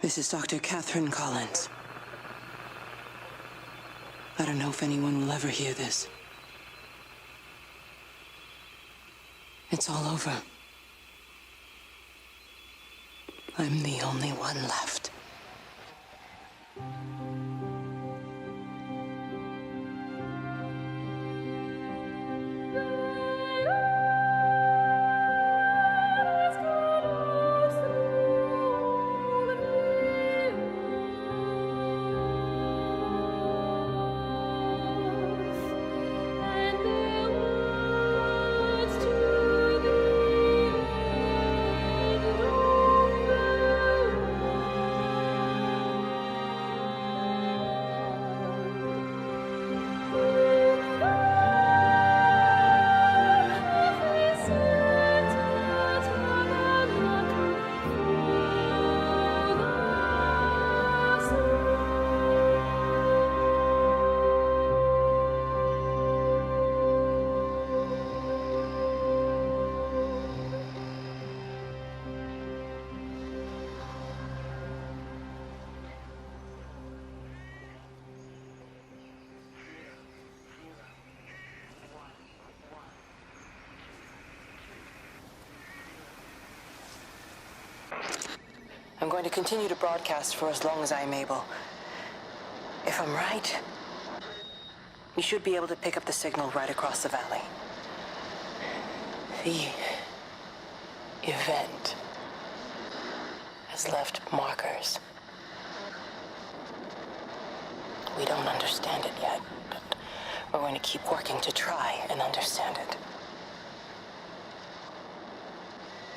This is Dr. Catherine Collins. I don't know if anyone will ever hear this. It's all over. I'm the only one left. I'm going to continue to broadcast for as long as I'm able. If I'm right, we should be able to pick up the signal right across the valley. The event has left markers. We don't understand it yet, but we're going to keep working to try and understand it.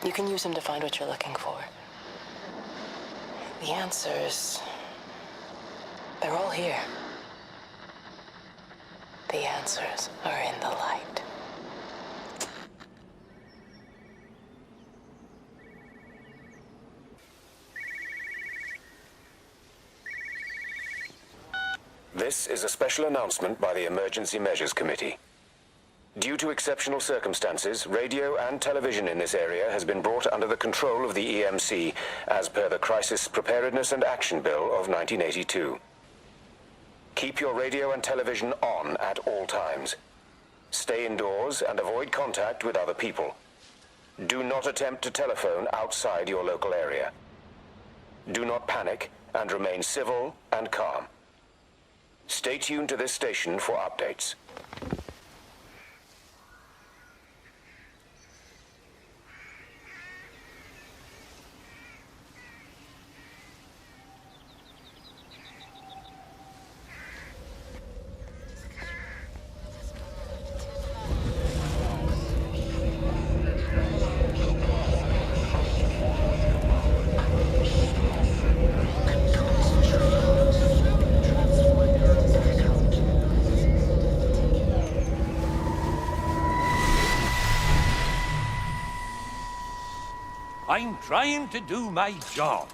You can use them to find what you're looking for. The answers, they're all here. The answers are in the light. This is a special announcement by the Emergency Measures Committee. Due to exceptional circumstances, radio and television in this area has been brought under the control of the EMC as per the Crisis Preparedness and Action Bill of 1982. Keep your radio and television on at all times. Stay indoors and avoid contact with other people. Do not attempt to telephone outside your local area. Do not panic and remain civil and calm. Stay tuned to this station for updates. I'm trying to do my job.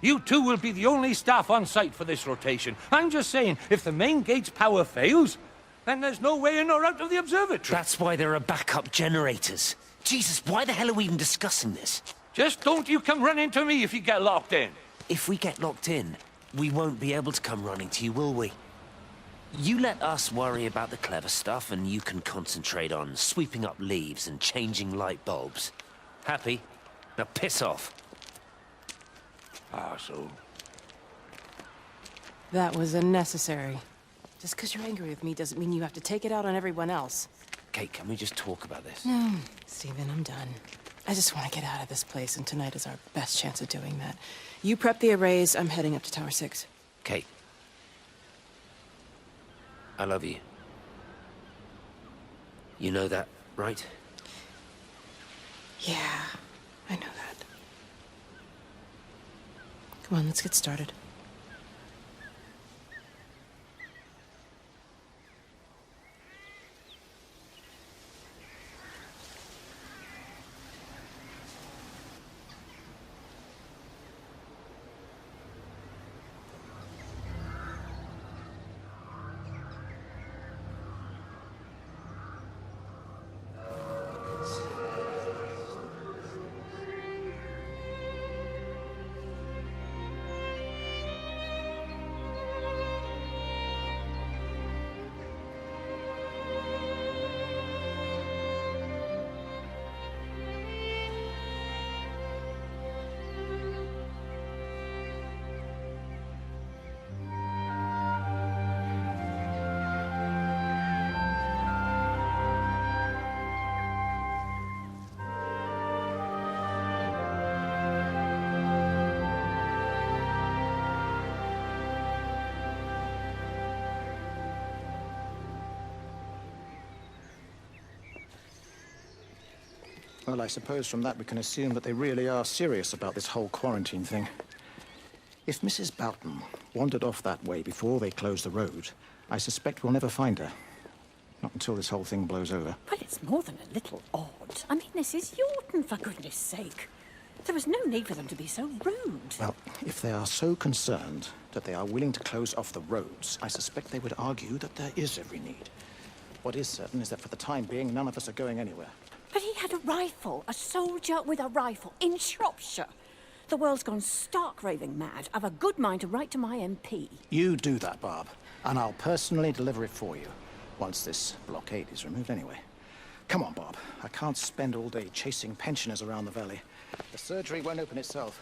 You two will be the only staff on site for this rotation. I'm just saying, if the main gate's power fails, then there's no way in or out of the observatory. That's why there are backup generators. Jesus, why the hell are we even discussing this? Just don't you come running to me if you get locked in. If we get locked in, we won't be able to come running to you, will we? You let us worry about the clever stuff, and you can concentrate on sweeping up leaves and changing light bulbs. Happy? Now piss off. Arsehole. That was unnecessary. Just because you're angry with me doesn't mean you have to take it out on everyone else. Kate, can we just talk about this? No, Stephen, I'm done. I just want to get out of this place, and tonight is our best chance of doing that. You prep the arrays, I'm heading up to Tower 6. Kate. I love you. You know that, right? Yeah, I know that. Come on, let's get started. Well, I suppose from that we can assume that they really are serious about this whole quarantine thing. If Mrs. Boughton wandered off that way before they closed the road, I suspect we'll never find her. Not until this whole thing blows over. Well, it's more than a little odd. I mean, this is Yorton, for goodness sake. There was no need for them to be so rude. Well, if they are so concerned that they are willing to close off the roads, I suspect they would argue that there is every need. What is certain is that for the time being, none of us are going anywhere. But he had a rifle, a soldier with a rifle, in Shropshire. The world's gone stark raving mad. I've a good mind to write to my MP. You do that, Barb, and I'll personally deliver it for you. Once this blockade is removed anyway. Come on, Bob. I can't spend all day chasing pensioners around the valley. The surgery won't open itself.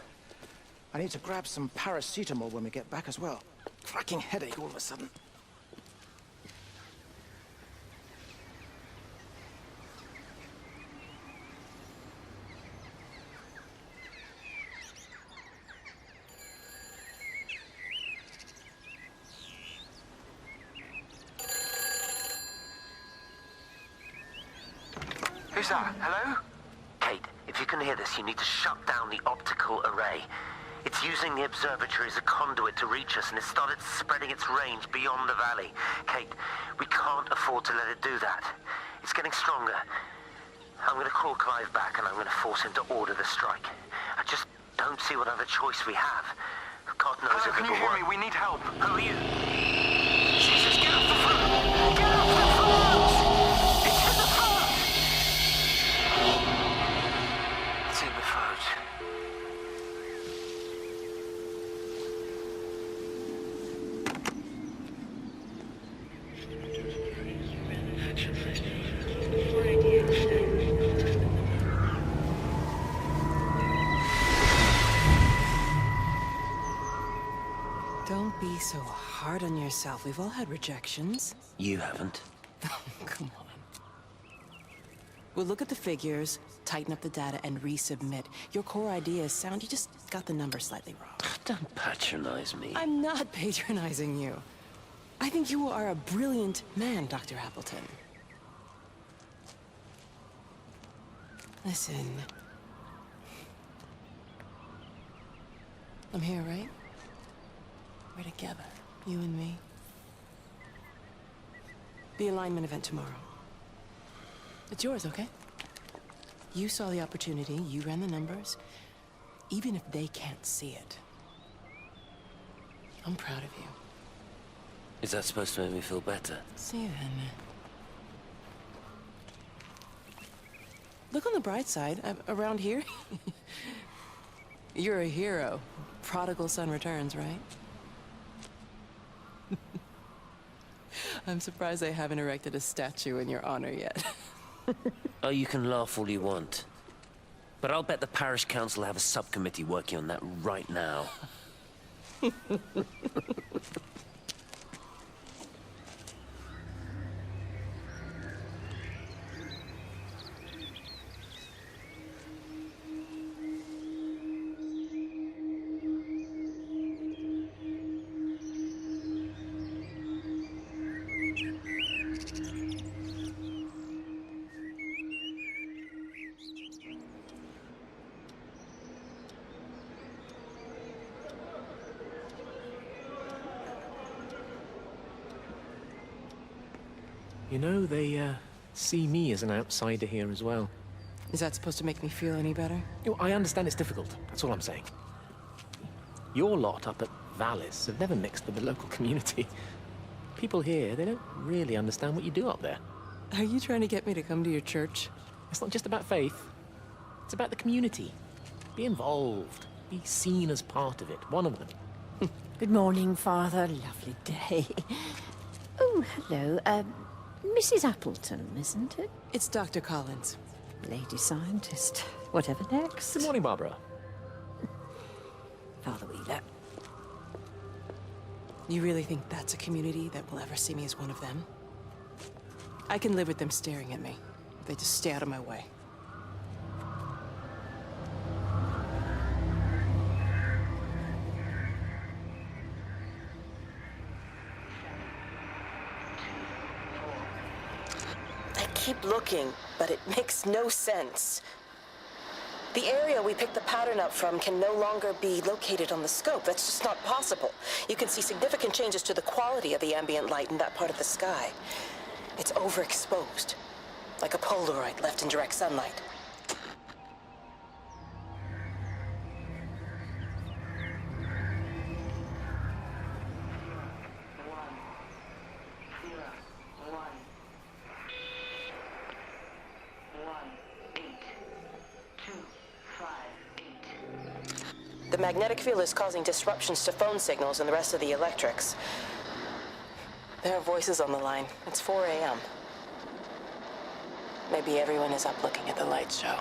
I need to grab some paracetamol when we get back as well. Cracking headache all of a sudden. Who's that? Hello? Kate, if you can hear this, you need to shut down the optical array. It's using the observatory as a conduit to reach us, and it's started spreading its range beyond the valley. Kate, we can't afford to let it do that. It's getting stronger. I'm going to call Clive back, and I'm going to force him to order the strike. I just don't see what other choice we have. God knows Hello, if can it you will hear work. me? We need help. Who are you? Jesus, get off the phone! Get off the phone! It's in the phone! It's in the phone. Don't be so hard on yourself. We've all had rejections. You haven't. Come on. We'll look at the figures, tighten up the data, and resubmit. Your core idea is sound, you just got the numbers slightly wrong. Don't patronize me. I'm not patronizing you. I think you are a brilliant man, Dr. Appleton. Listen. I'm here, right? We're together, you and me. The alignment event tomorrow. It's yours, okay? You saw the opportunity, you ran the numbers. Even if they can't see it, I'm proud of you. Is that supposed to make me feel better? See you then. Look on the bright side. Around here, you're a hero. Prodigal son returns, right? I'm surprised they haven't erected a statue in your honor yet. Oh, you can laugh all you want. But I'll bet the parish council have a subcommittee working on that right now. You know, they see me as an outsider here as well. Is that supposed to make me feel any better? You know, I understand it's difficult, that's all I'm saying. Your lot up at Vallis have never mixed with the local community. People here, they don't really understand what you do up there. Are you trying to get me to come to your church? It's not just about faith, it's about the community. Be involved, be seen as part of it, one of them. Good morning, Father. Lovely day. Oh, hello. Mrs. Appleton, isn't it? It's Dr. Collins. Lady scientist. Whatever next. Good morning, Barbara. Father Wheeler. You really think that's a community that will ever see me as one of them? I can live with them staring at me. If they just stay out of my way. I keep looking, but it makes no sense. The area we picked the pattern up from can no longer be located on the scope. That's just not possible. You can see significant changes to the quality of the ambient light in that part of the sky. It's overexposed, like a Polaroid left in direct sunlight. The magnetic field is causing disruptions to phone signals and the rest of the electrics. There are voices on the line. It's 4 a.m. Maybe everyone is up looking at the light show.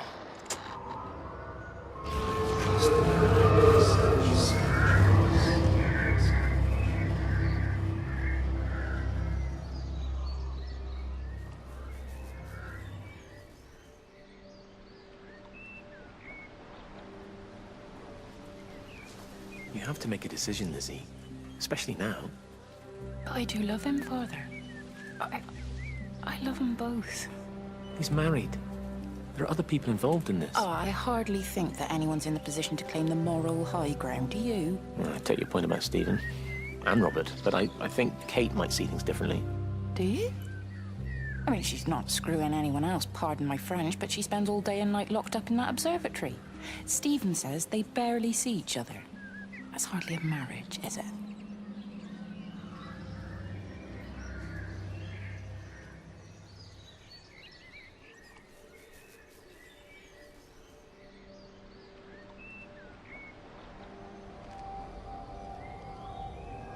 You have to make a decision, Lizzie. Especially now. But I do love him, Father. I love them both. He's married. There are other people involved in this. Oh, I hardly think that anyone's in the position to claim the moral high ground, do you? Well, I take your point about Stephen. And Robert. But I think Kate might see things differently. Do you? I mean, she's not screwing anyone else, pardon my French, but she spends all day and night locked up in that observatory. Stephen says they barely see each other. That's hardly a marriage, is it?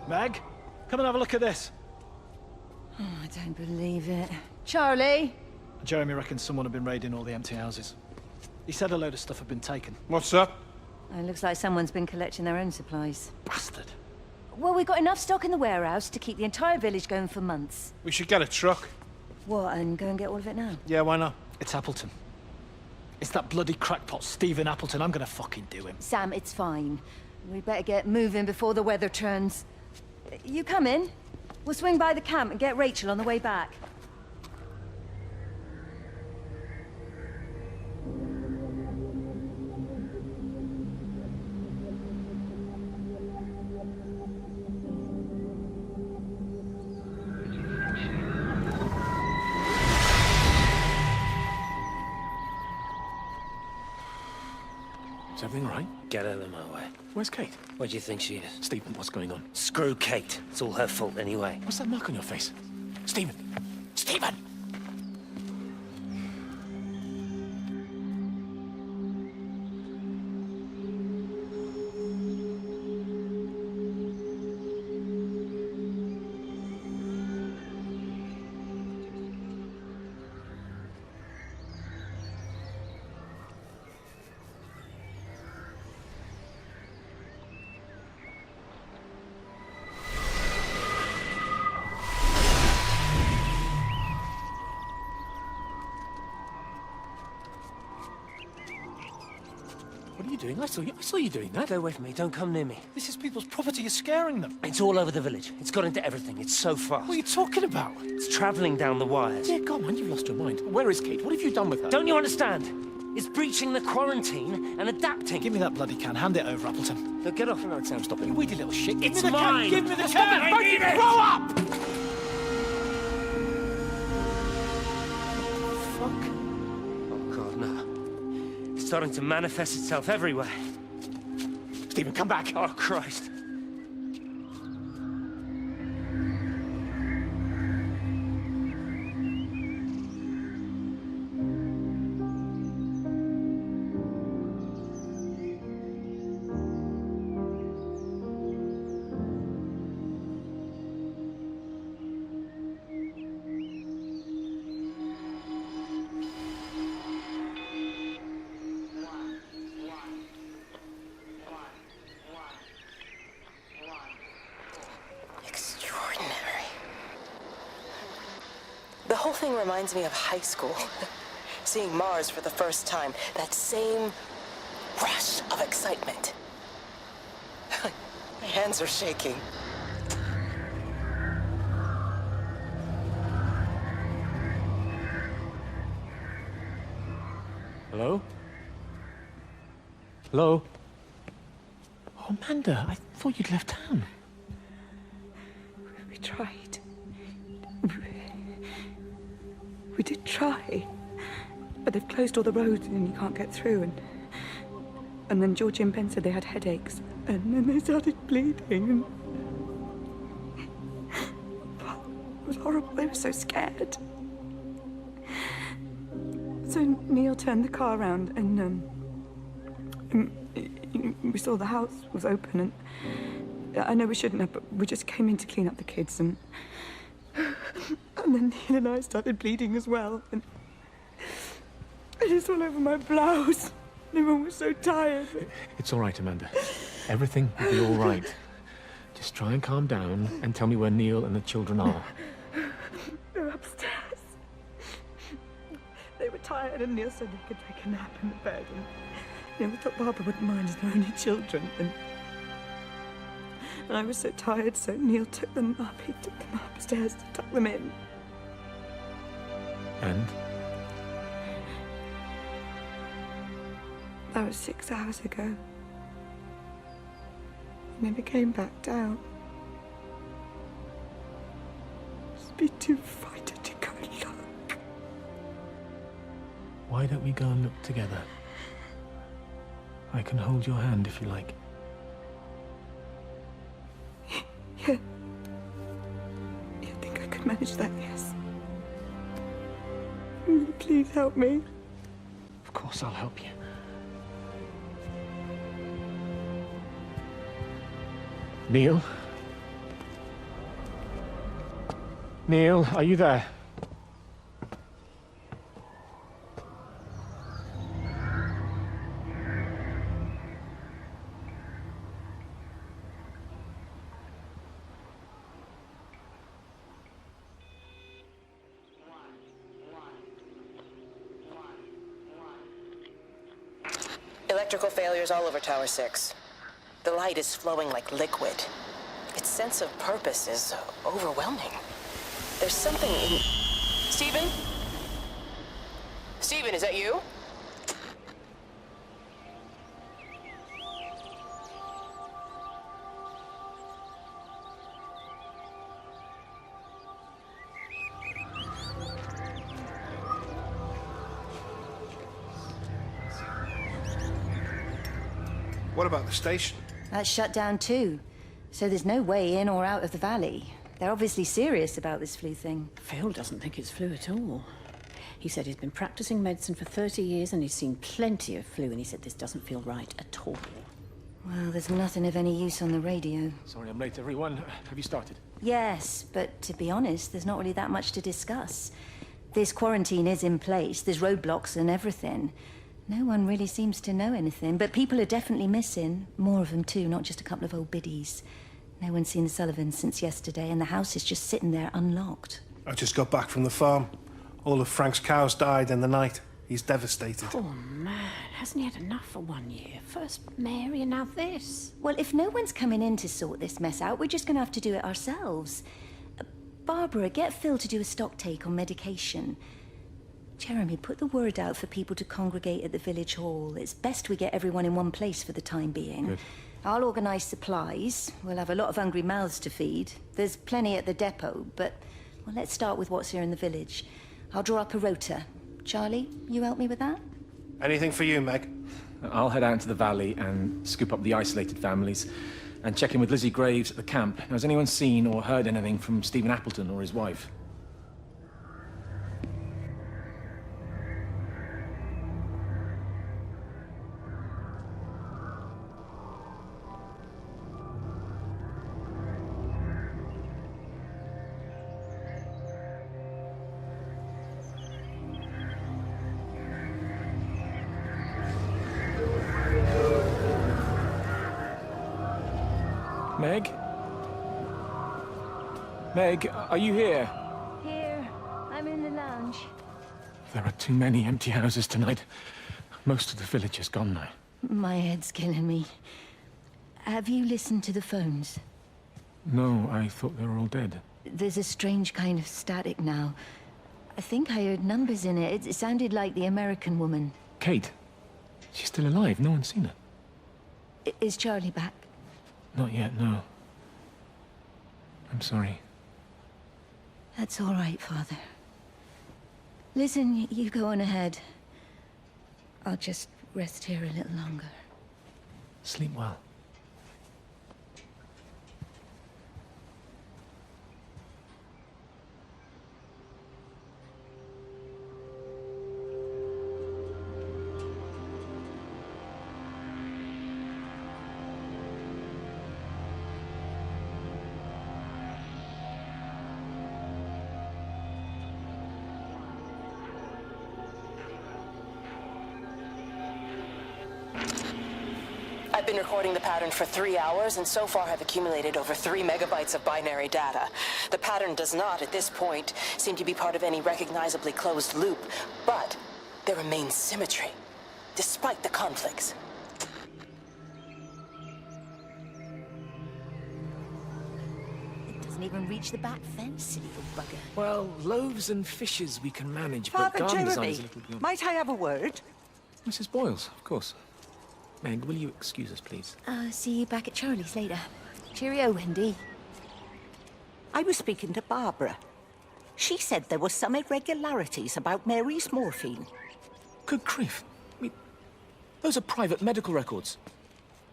Meg, come and have a look at this. Oh, I don't believe it. Charlie? Jeremy reckons someone had been raiding all the empty houses. He said a load of stuff had been taken. What's up? It looks like someone's been collecting their own supplies. Bastard. Well, we've got enough stock in the warehouse to keep the entire village going for months. We should get a truck. What, and go and get all of it now? Yeah, why not? It's Appleton. It's that bloody crackpot Stephen Appleton. I'm gonna fucking do him. Sam, it's fine. We better get moving before the weather turns. You come in. We'll swing by the camp and get Rachel on the way back. Is everything right? Get out of my way. Where's Kate? Where do you think she is? Stephen, what's going on? Screw Kate. It's all her fault anyway. What's that mark on your face? Stephen! Stephen! What are you doing? I saw you doing that. Go away from me. Don't come near me. This is people's property. You're scaring them. It's all over the village. It's got into everything. It's so fast. What are you talking about? It's traveling down the wires. Yeah, go on, you've lost your mind. Where is Kate? What have you done with her? Don't you understand? It's breaching the quarantine and adapting. Give me that bloody can. Hand it over, Appleton. No, get off. No, Sam, stop it. You weedy little shit. Give It's me the mine. can. Give me the Stop can. it, I need it. Grow up! Fuck. Oh, God, no. It's starting to manifest itself everywhere. Stephen, come back. Oh, Christ. The whole thing reminds me of high school. Seeing Mars for the first time. That same rush of excitement. My hands are shaking. Hello? Hello? Oh, Amanda, I thought you'd left town. We tried. We did try. But they've closed all the roads and you can't get through. And then Georgie and Ben said they had headaches. And then they started bleeding. It was horrible. They were so scared. So Neil turned the car around and we saw the house was open, and I know we shouldn't have, but we just came in to clean up the kids, and then Neil and I started bleeding as well, and it's all over my blouse. Everyone was so tired. It's all right, Amanda. Everything will be all right. Just try and calm down and tell me where Neil and the children are. They're upstairs. They were tired, and Neil said they could take a nap in the bed, and we thought Barbara wouldn't mind as they're only children, and I was so tired, so Neil took them up. He took them upstairs to tuck them in. And? That was 6 hours ago. He never came back down. Just be too frightened to go and look. Why don't we go and look together? I can hold your hand if you like. Yeah. I think I could manage that, yes. Will you please help me? Of course I'll help you. Neil? Neil, are you there? Electrical failures all over Tower 6. The light is flowing like liquid. Its sense of purpose is overwhelming. There's something in... Stephen? Stephen, is that you? What about the station? That's shut down too. So there's no way in or out of the valley. They're obviously serious about this flu thing. Phil doesn't think it's flu at all. He said he's been practicing medicine for 30 years and he's seen plenty of flu, and he said this doesn't feel right at all. Well, there's nothing of any use on the radio. Sorry I'm late, everyone. Have you started? Yes, but to be honest, there's not really that much to discuss. This quarantine is in place, there's roadblocks and everything. No one really seems to know anything, but people are definitely missing. More of them too, not just a couple of old biddies. No one's seen the Sullivans since yesterday, and the house is just sitting there unlocked. I just got back from the farm. All of Frank's cows died in the night. He's devastated. Poor man, hasn't he had enough for 1 year? First Mary and now this. Well, if no one's coming in to sort this mess out, we're just gonna have to do it ourselves. Barbara, get Phil to do a stock take on medication. Jeremy, put the word out for people to congregate at the village hall. It's best we get everyone in one place for the time being. Good. I'll organise supplies. We'll have a lot of hungry mouths to feed. There's plenty at the depot, but well, let's start with what's here in the village. I'll draw up a rota. Charlie, you help me with that? Anything for you, Meg? I'll head out into the valley and scoop up the isolated families and check in with Lizzie Graves at the camp. Now, has anyone seen or heard anything from Stephen Appleton or his wife? Meg? Meg, are you here? Here. I'm in the lounge. There are too many empty houses tonight. Most of the village is gone now. My head's killing me. Have you listened to the phones? No, I thought they were all dead. There's a strange kind of static now. I think I heard numbers in it. It sounded like the American woman. Kate? She's still alive. No one's seen her. Is Charlie back? Not yet, no. I'm sorry. That's all right, Father. Listen, you go on ahead. I'll just rest here a little longer. Sleep well. I've been recording the pattern for 3 hours, and so far have accumulated over 3 megabytes of binary data. The pattern does not, at this point, seem to be part of any recognizably closed loop, but there remains symmetry, despite the conflicts. It doesn't even reach the back fence, silly little bugger. Well, loaves and fishes we can manage, but Father garden design Jeremy, is a little beyond... might I have a word? Mrs. Boyles, of course. Meg, will you excuse us, please? See you back at Charlie's later. Cheerio, Wendy. I was speaking to Barbara. She said there were some irregularities about Mary's morphine. Good grief. Those are private medical records.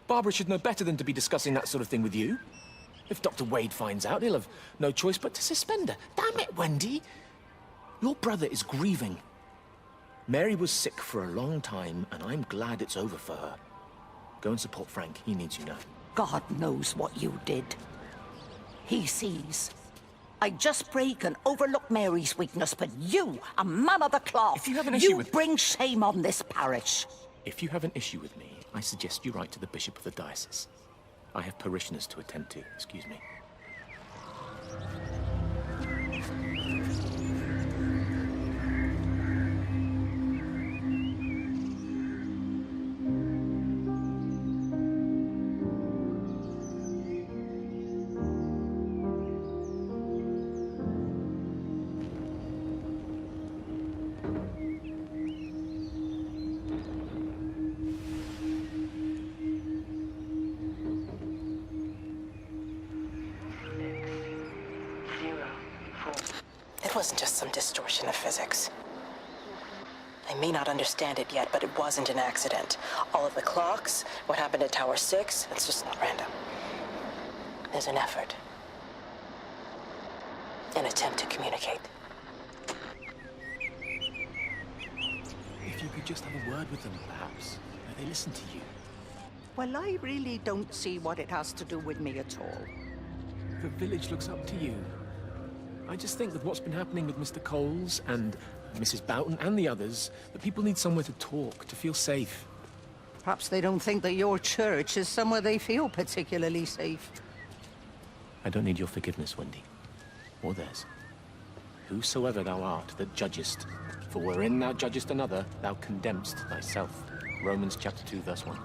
Barbara should know better than to be discussing that sort of thing with you. If Dr. Wade finds out, he'll have no choice but to suspend her. Damn it, Wendy! Your brother is grieving. Mary was sick for a long time, and I'm glad it's over for her. Go and support Frank. He needs you now. God knows what you did. He sees. I just break and overlook Mary's weakness, but you, a man of the cloth, If you have an issue with... bring shame on this parish. If you have an issue with me, I suggest you write to the Bishop of the Diocese. I have parishioners to attend to. Excuse me. It wasn't just some distortion of physics. I may not understand it yet, but it wasn't an accident. All of the clocks, what happened at Tower 6, it's just not random. There's an effort. An attempt to communicate. If you could just have a word with them, perhaps. May they listen to you. Well, I really don't see what it has to do with me at all. The village looks up to you. I just think with what's been happening with Mr. Coles and Mrs. Boughton and the others, that people need somewhere to talk, to feel safe. Perhaps they don't think that your church is somewhere they feel particularly safe. I don't need your forgiveness, Wendy. Or theirs. Whosoever thou art that judgest, for wherein thou judgest another, thou condemnest thyself. Romans chapter 2, verse 1.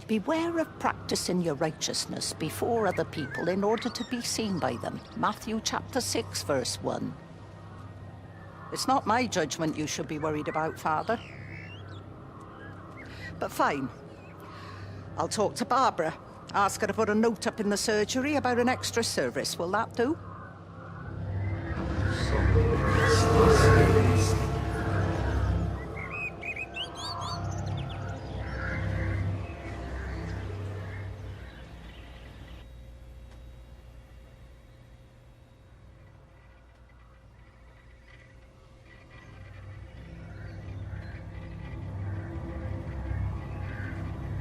Beware of practicing your righteousness before other people in order to be seen by them. Matthew chapter 6, verse 1. It's not my judgment you should be worried about, Father. But fine. I'll talk to Barbara. Ask her to put a note up in the surgery about an extra service. Will that do?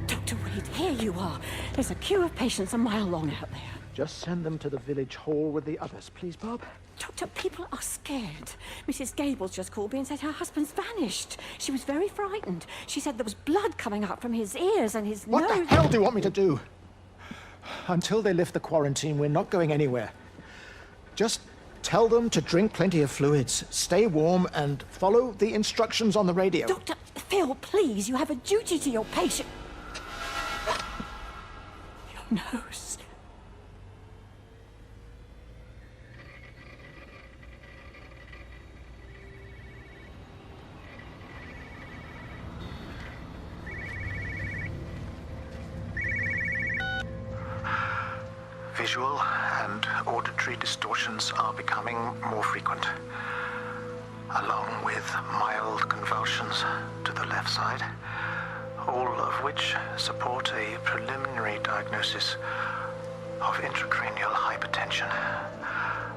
Dr. Wade, here you are. There's a queue of patients a mile long out there. Just send them to the village hall with the others, please, Bob. Doctor, people are scared. Mrs. Gables just called me and said her husband's vanished. She was very frightened. She said there was blood coming out from his ears and his nose. What the hell do you want me to do? Until they lift the quarantine, we're not going anywhere. Just tell them to drink plenty of fluids, stay warm, and follow the instructions on the radio. Dr. Phil, please, you have a duty to your patient. Your nose. Visual and auditory distortions are becoming more frequent, along with mild convulsions to the left side, all of which support a preliminary diagnosis of intracranial hypertension,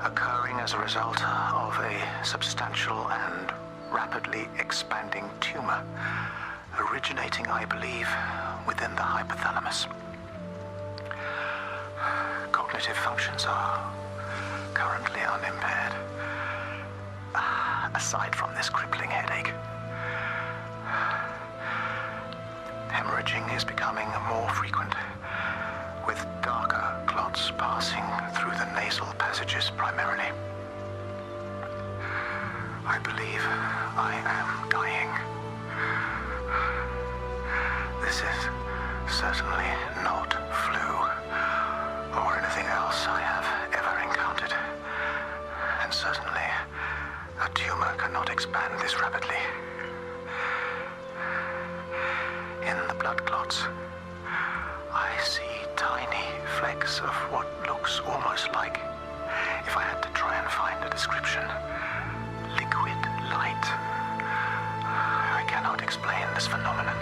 occurring as a result of a substantial and rapidly expanding tumor, originating, I believe, within the hypothalamus. Cognitive functions are currently unimpaired, aside from this crippling headache. Hemorrhaging is becoming more frequent, with darker clots passing through the nasal passages primarily. I believe I am dying. This is certainly not flu or anything else I have ever encountered. And certainly, a tumor cannot expand this rapidly. In the blood clots, I see tiny flecks of what looks almost like, if I had to try and find a description, liquid light. I cannot explain this phenomenon.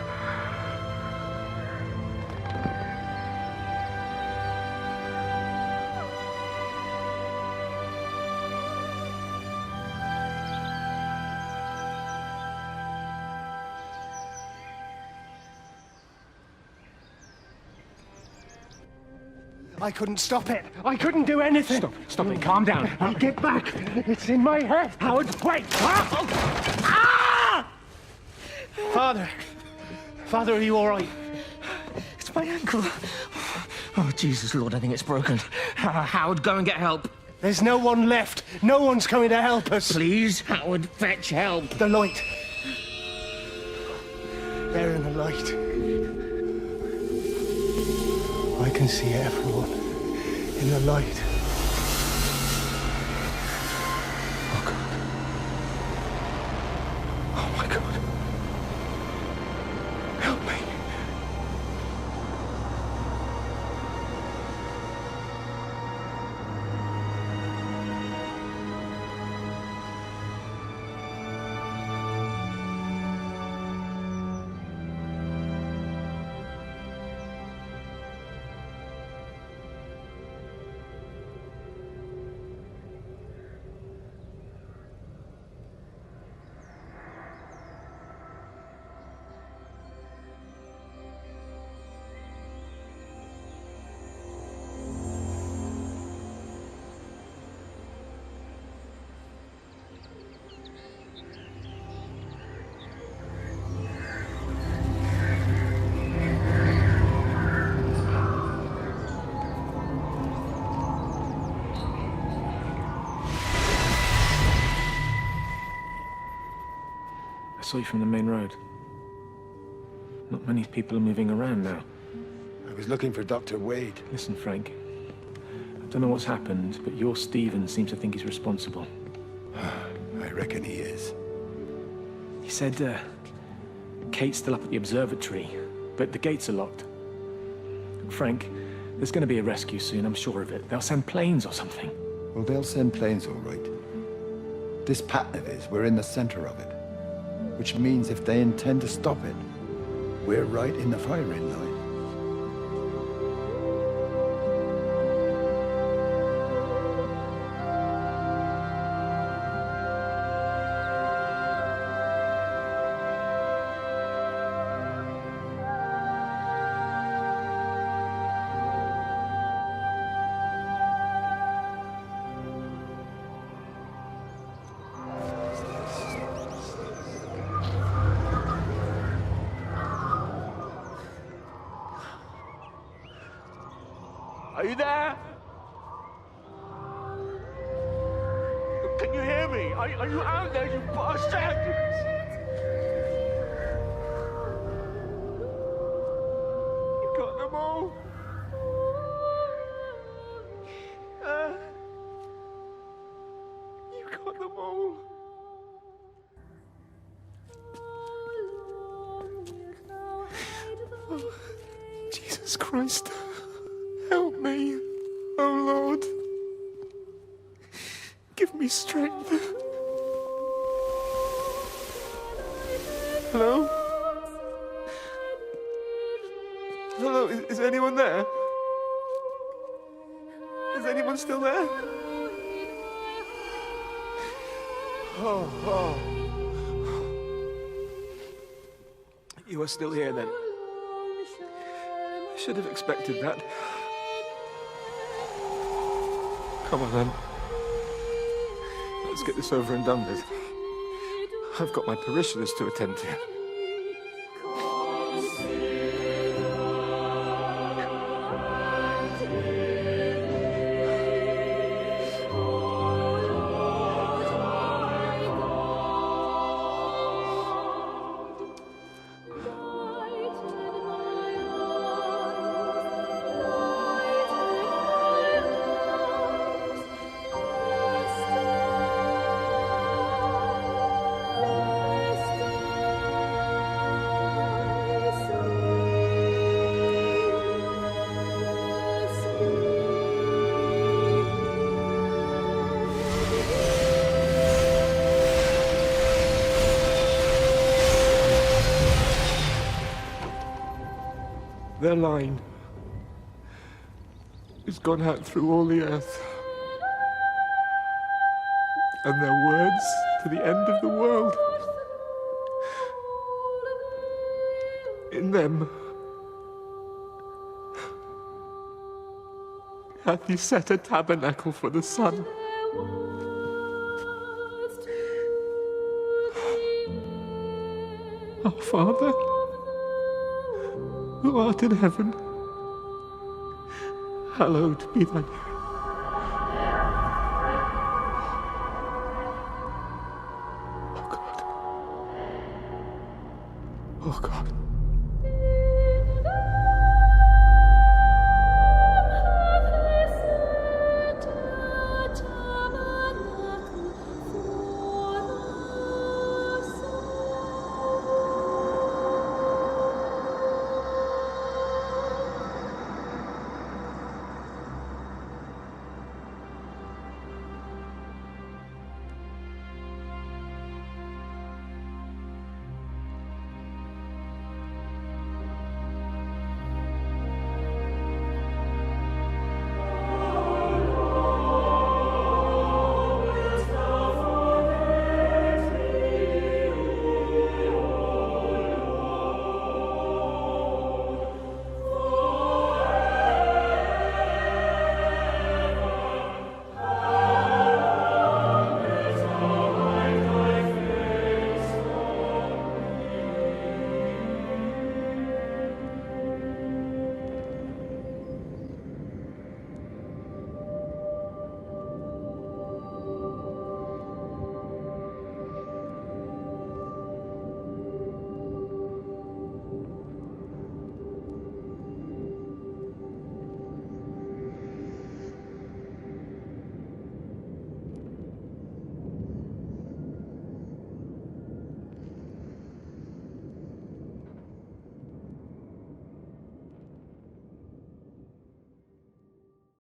I couldn't stop it. I couldn't do anything. Stop it. Calm down. I'll get back. It's in my head. Howard, wait! Ah! Father. Father, are you all right? It's my ankle. Oh, Jesus, Lord, I think it's broken. Howard, go and get help. There's no one left. No one's coming to help us. Please, Howard, fetch help. The light. There in the light. I can see everyone in the light. Oh, God. Oh, my God. Help me. I saw you from the main road. Not many people are moving around now. I was looking for Dr. Wade. Listen, Frank. I don't know what's happened, but your Stephen seems to think he's responsible. I reckon he is. He said, Kate's still up at the observatory, but the gates are locked. Frank, there's going to be a rescue soon, I'm sure of it. They'll send planes or something. Well, they'll send planes, all right. This pattern of his, we're in the center of it. Which means if they intend to stop it, we're right in the firing line. Are you there? Can you hear me? Are you out there, you bastard? You got them all? You got them all? Jesus Christ. Help me. Oh, Hello, is anyone there? Is anyone still there? Oh. You are still here, then? I should have expected that. Come on, then. Let's get this over and done with. I've got my parishioners to attend to. Their line has gone out through all the earth. And their words to the end of the world. In them hath he set a tabernacle for the sun. Our Father, who art in heaven, hallowed be thy name.